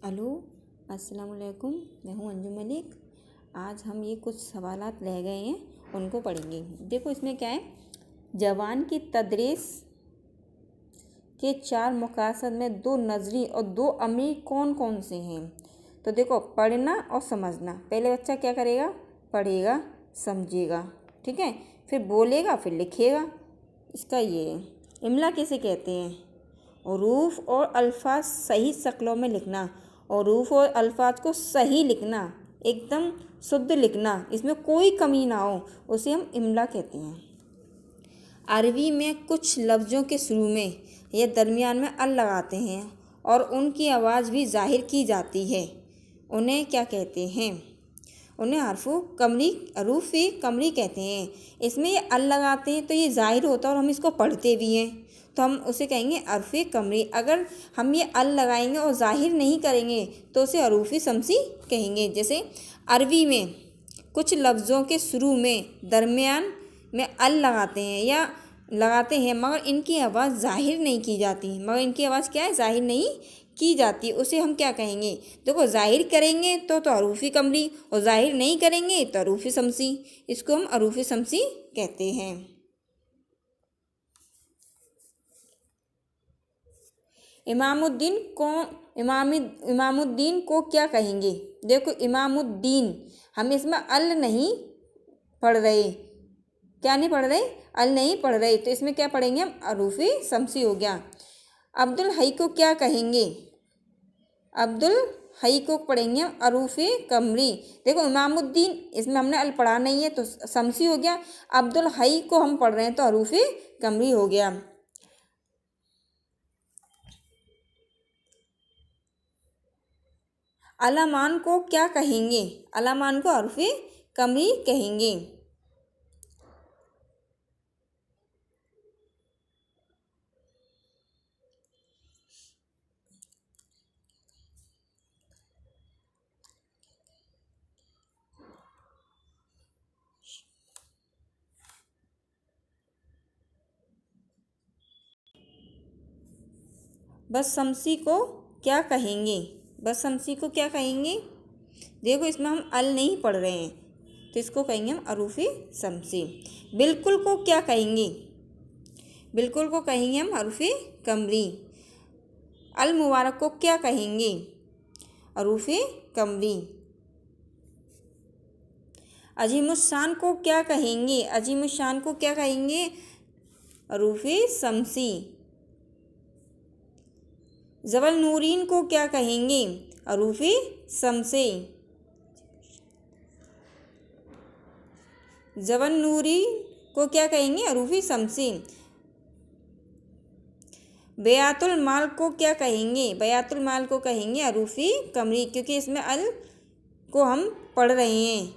Hello, अस्सलाम वालेकुम। मैं हूँ अंजुम मलिक। आज हम ये कुछ सवालात रह गए हैं, उनको पढ़ेंगे। देखो इसमें क्या है, जवान की तदरीस के 4 मकासद में 2 नज़री और 2 अमली कौन कौन से हैं। तो देखो, पढ़ना और समझना। पहले बच्चा क्या करेगा, पढ़ेगा, समझेगा, ठीक है, फिर बोलेगा, फिर लिखेगा। इसका ये है। इमला किसे कहते हैं, हरूफ और अल्फाज सही शक्लों में लिखना। और हरूफ और अल्फाज को सही लिखना, एकदम शुद्ध लिखना, इसमें कोई कमी ना हो, उसे हम इमला कहते हैं। अरबी में कुछ लफ्ज़ों के शुरू में या दरमियान में अल लगाते हैं और उनकी आवाज़ भी ज़ाहिर की जाती है। उन्हें क्या कहते हैं, उन्हें हरूफ कमरी कहते हैं। इसमें ये अल लगाते हैं तो ये ज़ाहिर होता है और हम इसको पढ़ते भी हैं, तो हम उसे कहेंगे हरूफ कमरी। अगर हम ये अल लगाएंगे और ज़ाहिर नहीं करेंगे तो उसे हरूफ शमसी कहेंगे। जैसे अरबी में कुछ लफ्ज़ों के शुरू में दरमियान में अल लगाते हैं मगर इनकी आवाज़ ज़ाहिर नहीं की जाती, मगर इनकी आवाज़ क्या है, ज़ाहिर नहीं की जाती। उसे हम क्या कहेंगे, देखो, ज़ाहिर करेंगे तो हरूफ कमरी और ज़ाहिर नहीं करेंगे तो हरूफ शमसी। इसको हम हरूफ शमसी कहते हैं। इमामुद्दीन को क्या कहेंगे। देखो, इमामुद्दीन, हम इसमें अल नहीं पढ़ रहे, क्या नहीं पढ़ रहे, अल नहीं पढ़ रहे, तो इसमें क्या पढ़ेंगे हम, हरूफ शमसी हो गया। अब्दुल हई को क्या कहेंगे, अब्दुल हई को पढ़ेंगे हम हरूफ कमरी। देखो, इमामुद्दीन, इसमें हमने अल पढ़ा नहीं है तो शमसी हो गया। अब्दुल हई को हम पढ़ रहे हैं तो हरूफ कमरी हो गया। अलामान को क्या कहेंगे, अलामान को हरूफ कमरी कहेंगे। बदशमसी को क्या कहेंगे, बदशमसी को क्या कहेंगे। देखो, इसमें हम अल नहीं पढ़ रहे हैं तो इसको कहेंगे हम हरूफ शमसी। बिल्कुल को क्या कहेंगे, बिल्कुल को कहेंगे हम हरूफ कमरी। अल मुबारक को क्या कहेंगे, हरूफ कमरी। अजीमुशान को क्या कहेंगे, अजीमुशान को क्या कहेंगे, हरूफ शमसी। जबल नूरीन को क्या कहेंगे, हरूफ शमसी। जबल नूरीन को क्या कहेंगे, हरूफ शमसी। बयातुल माल को क्या कहेंगे, बयातुल माल को कहेंगे हरूफ कमरी, क्योंकि इसमें अल को हम पढ़ रहे हैं।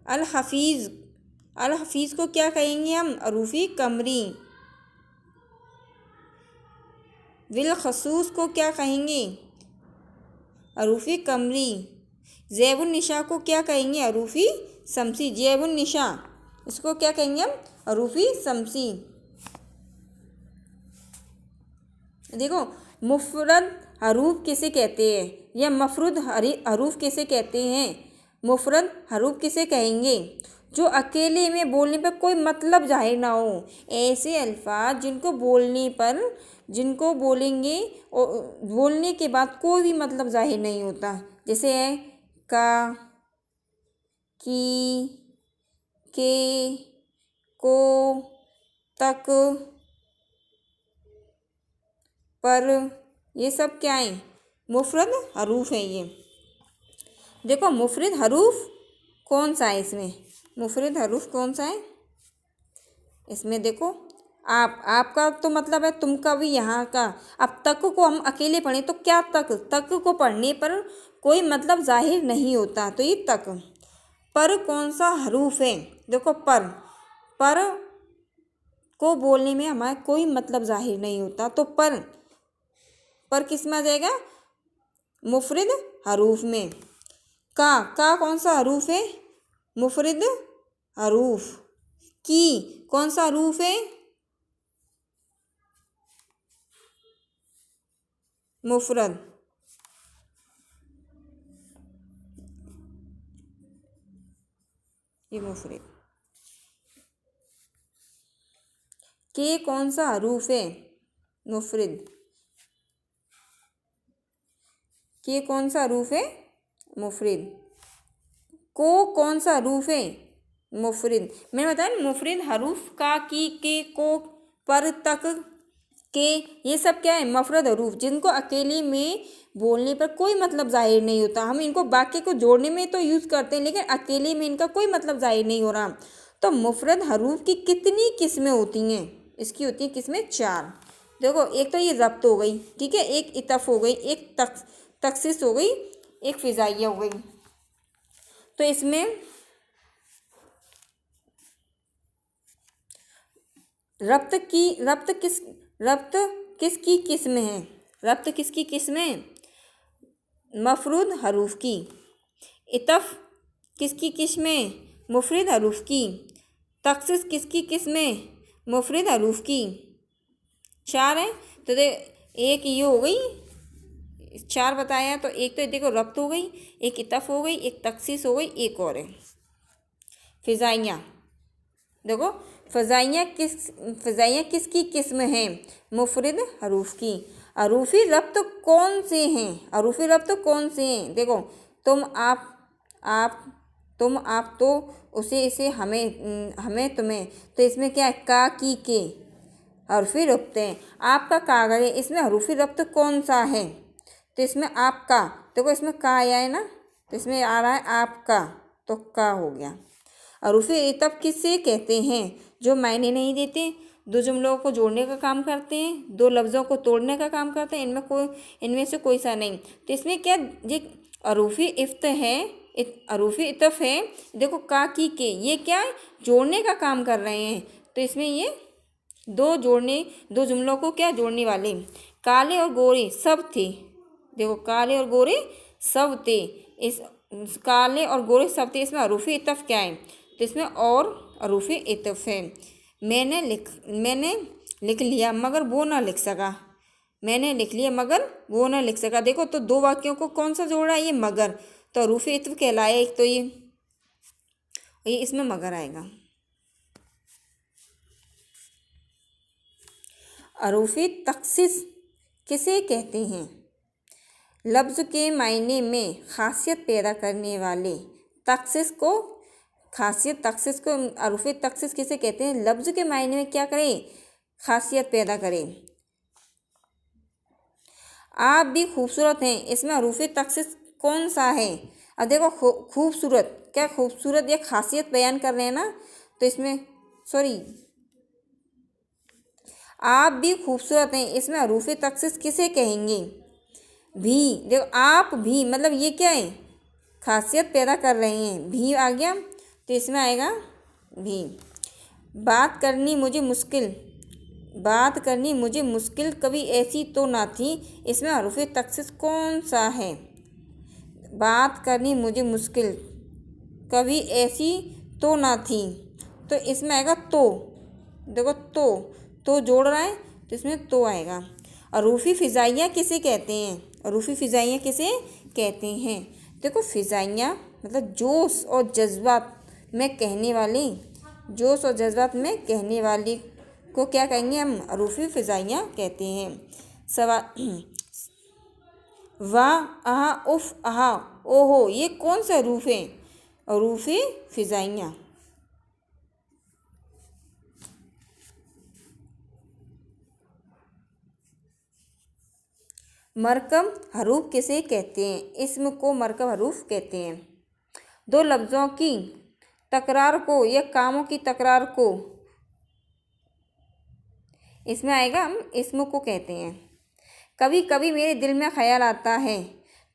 अल हफीज़ को क्या कहेंगे हम, हरूफ कमरी। विल खसूस को क्या कहेंगे, हरूफ कमरी। ज़ैबुन निशा को क्या कहेंगे, हरूफ शमसी। ज़ैबुन निशा, इसको क्या कहेंगे हम, हरूफ शमसी। देखो, मुफरद हरूफ किसे कहते हैं या मफरुद हरूफ किसे कहते हैं। मुफरद हरूफ किसे कहेंगे, जो अकेले में बोलने पर कोई मतलब जाहिर ना हो। ऐसे अल्फाज जिनको बोलेंगे और बोलने के बाद कोई भी मतलब जाहिर नहीं होता, जैसे है का, की, के, को, तक, पर, ये सब क्या है, मुफरद हरूफ है ये। देखो, मुफरद हरूफ कौन सा है, इसमें मुफरद हरूफ कौन सा है, इसमें देखो, आपका तो मतलब है तुम का भी, यहाँ का। अब तक को हम अकेले पढ़ें तो क्या, तक को पढ़ने पर कोई मतलब जाहिर नहीं होता, तो ये तक। पर कौन सा हरूफ है, देखो, पर को बोलने में हमारा कोई मतलब जाहिर नहीं होता, तो पर किस में आ जाएगा, मुफरद हरूफ में। का कौन सा हरूफ है, मुफरद हरूफ। की कौन सा हरूफ है, मुफरद, ये मुफरद। के कौन सा हरूफ है? मुफरद। के कौन सा हरूफ है? मुफरद। को कौन सा हरूफ है? मुफरद। मैंने बताया ना, मुफरद हरूफ का, की, के, को, पर, तक, के, ये सब क्या है? मुफरद हरूफ, जिनको अकेले में बोलने पर कोई मतलब जाहिर नहीं होता। हम इनको वाक्य को जोड़ने में तो यूज़ करते हैं, लेकिन अकेले में इनका कोई मतलब जाहिर नहीं हो रहा। तो मुफरद हरूफ की कितनी किस्में होती हैं? इसकी होती हैं किस्में 4। देखो, एक तो ये ज़ब्त हो गई, ठीक है, एक इतफ़ हो गई, एक तखसीस हो गई, एक फ़िज़ाइया हो गई। तो इसमें रब्त किसकी किस्म है? रब्त किसकी किस्म है? मफरूद हरूफ की। इतफ़ किसकी किस्म है? मुफरद हरूफ की। तखसीस किसकी किस्म है? मुफरद हरूफ की। 4 है, तो एक ये हो गई, 4 बताया। तो एक तो देखो रब्त हो गई, एक इतफ़ हो गई, एक तखसीस हो गई, एक और है फ़िज़ाइया। देखो, फ़िज़ाइया किसकी किस्म है? मुफरद हरूफ की। अरूफ़ी रब्त कौन से हैं? अरूफ़ी रब्त कौन से हैं? देखो, तुम, आप, तुम, आप, तो, उसे, इसे, हमें, तुम्हें। तो इसमें क्या है? का, की, के हरूफ़ी रब्त हैं। आपका कागज़ है, इसमें हरूफ़ी रब्त कौन सा है? तो इसमें आपका, देखो इसमें का आया है ना, तो इसमें आ रहा है आपका, तो का हो गया। अरूफ़ी इतफ़ किससे कहते हैं? जो मायने नहीं देते, दो जुमलों को जोड़ने का काम करते हैं, दो लफ्ज़ों को तोड़ने का काम करते हैं, इनमें से कोई सा नहीं। तो इसमें क्या, ये अरूफ़ी इफ़्त है, अरूफ़ी इतफ़ है। देखो, का, की, के, ये क्या है? जोड़ने का काम कर रहे हैं। तो इसमें ये दो जुमलों को क्या जोड़ने वाले। काले और गोरे सब थे। देखो, काले और गोरे सब थे, इस काले और गोरे सब थे, इसमें अरूफ़ी इतफ़ क्या है? तो इसमें और अरूफ़ी इतफ़ है। मैंने लिख लिया मगर वो ना लिख सका। मैंने लिख लिया मगर वो ना लिख सका। देखो, तो दो वाक्यों को कौन सा जोड़ा है? ये मगर। तो अरूफ़ी इतफ़ कहलाया एक, तो ये इसमें मगर आएगा। अरूफ़ी तखसीस किसे कहते हैं? लफ्ज़ के मायने में खासियत पैदा करने वाले तखसीस को अरूफ़ी तखसीस किसे कहते हैं? लफ्ज़ के मायने में क्या करें? खासियत पैदा करें। आप भी खूबसूरत हैं, इसमें अरूफ़ी तखसीस कौन सा है? अब देखो, खूबसूरत, क्या खूबसूरत या खासियत बयान कर रहे हैं ना, तो इसमें आप भी खूबसूरत हैं, इसमें अरूफ़ी तखसीस किसे कहेंगे? भी। देखो, आप भी मतलब ये क्या है? खासियत पैदा कर रहे हैं, भी आ गया, तो इसमें आएगा भी। बात करनी मुझे मुश्किल कभी ऐसी तो ना थी, इसमें हरूफ़ तखसीस कौन सा है? बात करनी मुझे मुश्किल कभी ऐसी तो ना थी, तो इसमें आएगा तो। देखो, तो जोड़ रहा है, तो इसमें तो आएगा। अरूफ़ी फ़िज़ाइया किसे कहते हैं? अरूफ़ी फ़िज़ाइया किसे कहते हैं? देखो, फ़िज़ाइया मतलब जोश और जज्बात में कहने वाली को क्या कहेंगे हम? अरूफ़ी फ़िज़ाइया कहते हैं। वाह, आहा, उफ़, आहा, ओहो, ये कौन सा अरूफ़ है? अरूफ़ी फ़िज़ाइया। मरकब हरूफ किसे कहते हैं? इस्म को मरकब हरूफ कहते हैं। दो लफ्ज़ों की तकरार को या कामों की तकरार को इसमें आएगा, हम इस्म को कहते हैं। कभी कभी मेरे दिल में ख्याल आता है,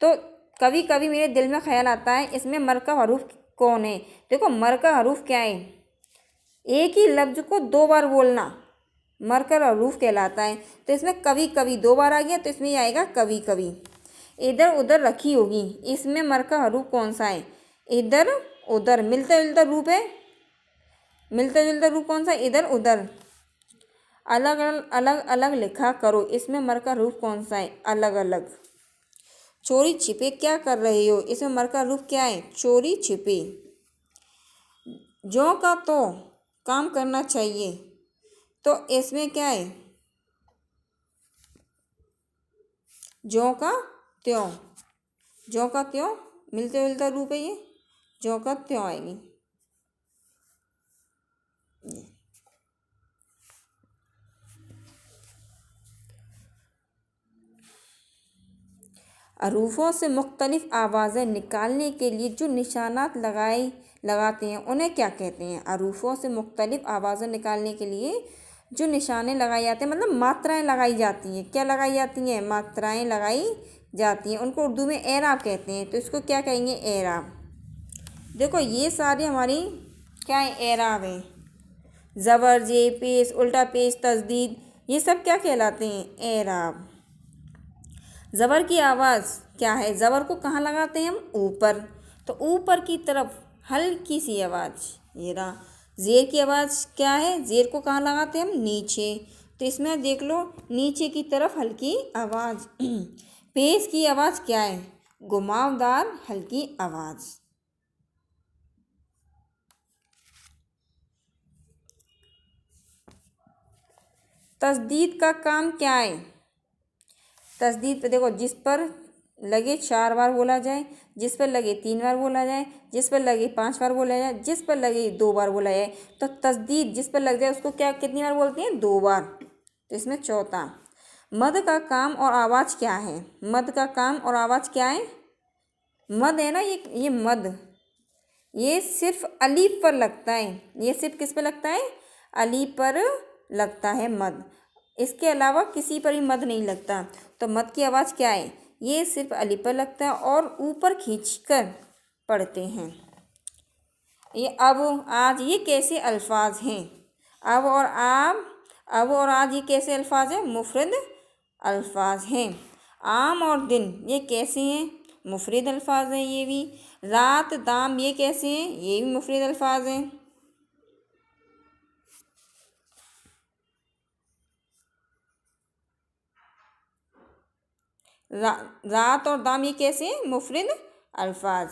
तो कभी कभी मेरे दिल में ख्याल आता है, इसमें मरकब हरूफ कौन है? देखो, मरकब हरूफ क्या है? एक ही लफ्ज़ को दो बार बोलना मरकब हरूफ कहलाता है। तो इसमें कभी कभी दो बार आ गया, तो इसमें आएगा कभी कभी। इधर उधर रखी होगी, इसमें मरकब हरूफ कौन सा है? इधर उधर। मिलता जुलता रूप है, मिलता जुलता रूप कौन सा? इधर उधर। अलग अलग अलग लिखा करो, इसमें मर का रूप कौन सा है? अलग अलग। चोरी छिपे क्या कर रहे हो, इसमें मर का रूप क्या है? चोरी छिपे। ज्यों का तो काम करना चाहिए, तो इसमें क्या है? ज्यों का त्यों। ज्यों का त्यों मिलते जुलता रूप है ये, ज्यों का त्यों आएगी। हरूफों से मुख्तलिफ आवाज़ें निकालने के लिए जो निशानात लगाते हैं उन्हें क्या कहते हैं? हरूफों से मुख्तलिफ आवाज़ें निकालने के लिए जो निशाने लगाए जाते हैं, मतलब मात्राएं लगाई जाती हैं। क्या लगाई जाती हैं? मात्राएं लगाई जाती हैं। उनको उर्दू में एराब कहते हैं। तो इसको क्या कहेंगे? एराब। देखो ये सारी हमारी क्या है? एराब है। ज़बर, जे, पेश, उल्टा पेश, तस्दीद, ये सब क्या कहलाते हैं? एराब। ज़बर की आवाज़ क्या है? ज़बर को कहाँ लगाते हैं हम? ऊपर। तो ऊपर की तरफ हल्की सी आवाज़, ये रहा। ज़ेर की आवाज़ क्या है? ज़ेर को कहाँ लगाते हैं हम? नीचे। तो इसमें देख लो, नीचे की तरफ हल्की आवाज़। पेश की आवाज़ क्या है? घुमावदार हल्की आवाज़। तस्दीद का काम क्या है? तस्दीद पे देखो, जिस पर लगे 4 बार बोला जाए, जिस पर लगे 3 बार बोला जाए, जिस पर लगे 5 बार बोला जाए, जिस पर लगे 2 बार बोला जाए। तो तस्दीद जिस पर लग जाए उसको क्या कितनी बार बोलते हैं? 2 बार। तो इसमें चौथा। मद का काम और आवाज़ क्या है? मद का काम और आवाज़ क्या है? मद है ना, ये मद, ये सिर्फ अलीफ पर लगता है। ये सिर्फ किस पर लगता है? अलीफ पर लगता है मद। इसके अलावा किसी पर भी मद नहीं लगता। तो मद की आवाज़ क्या है? ये सिर्फ अलीफ पर लगता है और ऊपर खींचकर पढ़ते हैं। ये अब, आज, ये कैसे अल्फाज हैं? अब और आब, अब और आज ये कैसे अल्फाज हैं? मुफरद अल्फाज हैं। आम और दिन ये कैसे हैं? मुफरद अल्फाज हैं ये भी। रात, दाम ये कैसे हैं? ये भी मुफरद अल्फाज हैं। रात और दाम ये कैसे हैं? मुफरद अल्फाज।